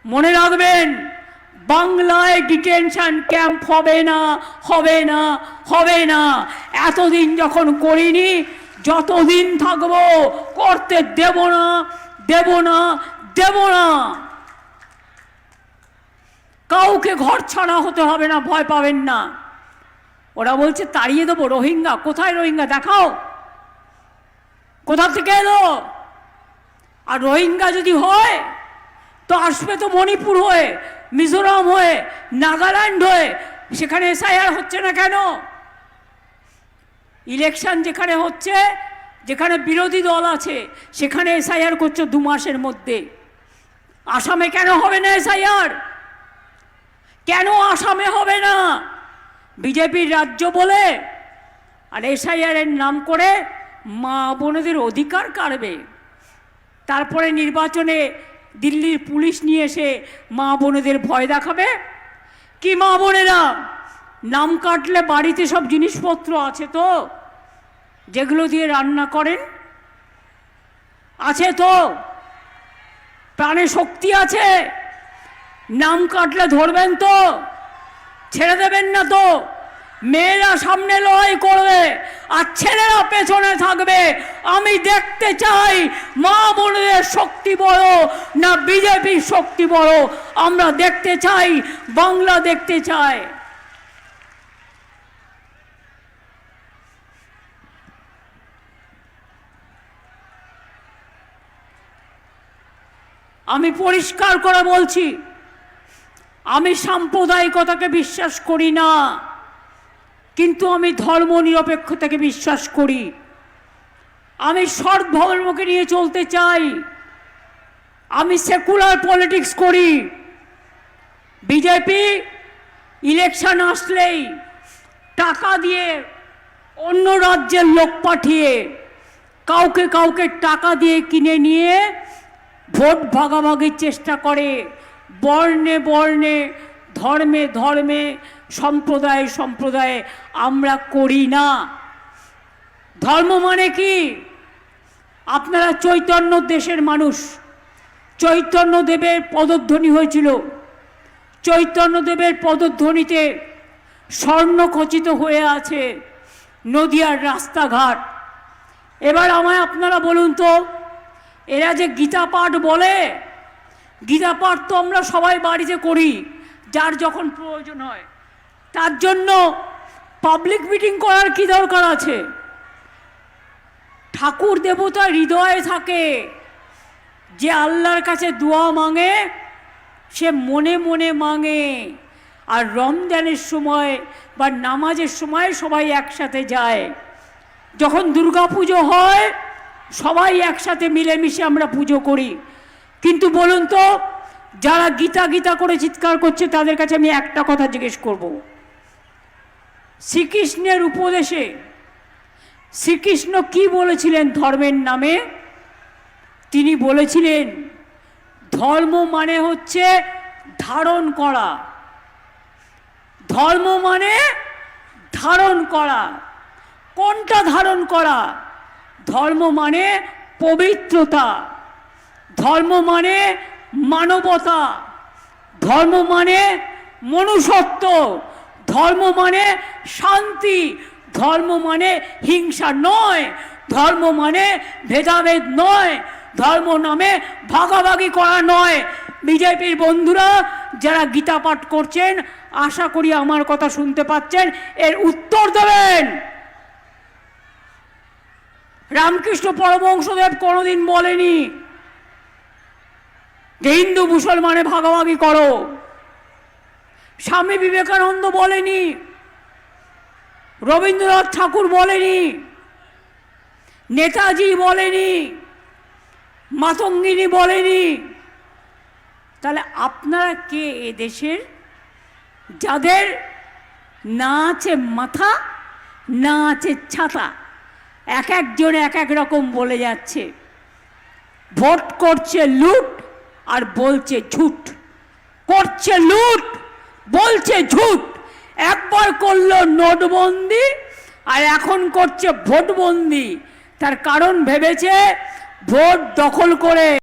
মনে রাখবেন, বাংলায় ডিটেনশন ক্যাম্প হবে না, হবে না, হবে না। এতদিন যখন করিনি, যতদিন থাকবো করতে দেব না, দেব না, দেব না। কাউকে ঘর ছাড়া হতে হবে না, ভয় পাবেন না। ওরা বলছে তাড়িয়ে দেবো রোহিঙ্গা। কোথায় রোহিঙ্গা দেখাও, কোথা থেকে এলো? আর রোহিঙ্গা যদি হয় তো আসবে তো মণিপুর হয়ে, মিজোরাম হয়ে, নাগাল্যান্ড হয়ে। সেখানে এসআইআর হচ্ছে না কেন? ইলেকশন যেখানে হচ্ছে, যেখানে বিরোধী দল আছে, সেখানে এসআইআর করছে 2 মাসের মধ্যে। আসামে কেন হবে না এসআইআর? কেন আসামে হবে না? বিজেপির রাজ্য বলে আর এসআইআর এর নাম করে মা বোনেদের অধিকার কাড়বে। তারপরে নির্বাচনে দিল্লির পুলিশ নিয়ে এসে মা বোনেদের ভয় দেখাবে। কি মা বোনেরা, নাম কাটলে বাড়িতে সব জিনিসপত্র আছে তো, যেগুলো দিয়ে রান্না করেন? আছে তো? প্রাণে শক্তি আছে? নাম কাটলে ধরবেন তো? ছেড়ে দেবেন না তো? মেয়েরা সামনে লড়াই করবে আর ছেলেরা পেছনে থাকবে। আমি দেখতে চাই মা বোনদের শক্তি বড় না বিজেপির শক্তি বড়। আমরা দেখতে চাই, বাংলা দেখতে চাই। আমি পরিষ্কার করে বলছি, আমি সাম্প্রদায়িকতাকে বিশ্বাস করি না, কিন্তু আমি ধর্ম নিরপেক্ষতাকে বিশ্বাস করি। আমি সৎ ধর্মকে নিয়ে চলতে চাই। আমি সেকুলার পলিটিক্স করি। বিজেপি ইলেকশন আসলেই টাকা দিয়ে, অন্য রাজ্যের লোক পাঠিয়ে, কাউকে কাউকে টাকা দিয়ে কিনে নিয়ে ভোট ভাগাভাগির চেষ্টা করে। বর্ণে বর্ণে, ধর্মে ধর্মে, সম্প্রদায়ে সম্প্রদায়ে আমরা করি না। ধর্ম মানে কি? আপনারা চৈতন্য দেশের মানুষ। চৈতন্যদেবের পদধ্বনি হয়েছিল। চৈতন্যদেবের পদধ্বনিতে স্বর্ণখচিত হয়ে আছে নদিয়ার রাস্তাঘাট। এবার আমায় আপনারা বলুন তো, এরা যে গীতা পাঠ বলে, গীতা পাঠ তো আমরা সবাই বাড়িতে করি, যার যখন প্রয়োজন হয়। তার জন্য পাবলিক মিটিং করার কি দরকার আছে? ঠাকুর দেবতা হৃদয়ে থাকে। যে আল্লাহর কাছে দোয়া মাঙে সে মনে মনে মাঙে। আর রমজানের সময় বা নামাজের সময় সবাই একসাথে যায়। যখন দুর্গা পুজো হয় সবাই একসাথে মিলেমিশে আমরা পুজো করি। কিন্তু বলুন তো, যারা গীতা গীতা করে চিৎকার করছে তাদের কাছে আমি একটা কথা জিজ্ঞেস করব। শ্রীকৃষ্ণের উপদেশে শ্রীকৃষ্ণ কি বলেছিলেন ধর্মের নামে? তিনি বলেছিলেন ধর্ম মানে হচ্ছে ধারণ করা। ধর্ম মানে ধারণ করা। কোনটা ধারণ করা? ধর্ম মানে পবিত্রতা। ধর্ম মানে মানবতা। ধর্ম মানে মনুষ্যত্ব। ধর্ম মানে শান্তি। ধর্ম মানে হিংসা নয়। ধর্ম মানে ভেদাভেদ নয়। ধর্ম নামে ভাগাভাগি করা নয়। বিজেপির বন্ধুরা যারা গীতা পাঠ করছেন, আশা করি আমার কথা শুনতে পাচ্ছেন, এর উত্তর দেবেন। রামকৃষ্ণ পরমহংসদেব কোনোদিন বলেনি যে হিন্দু মুসলমানে ভাগাভাগি করো। স্বামী বিবেকানন্দ বলেনি, রবীন্দ্রনাথ ঠাকুর বলেনি, নেতাজি বলেনি, মাতঙ্গিনী বলেনি। তাহলে আপনারা কে এ দেশের, যাদের না আছে মাথা, না আছে ছাতা? এক একজন এক এক রকম বলে যাচ্ছে। ভোট করছে লুট আর বলছে ঝুট। করছে লুট, বলছে ঝুট। একবার করলো নোটবন্দি আর এখন করছে ভোটবন্দি। তার কারণ ভেবেছে ভোট দখল করে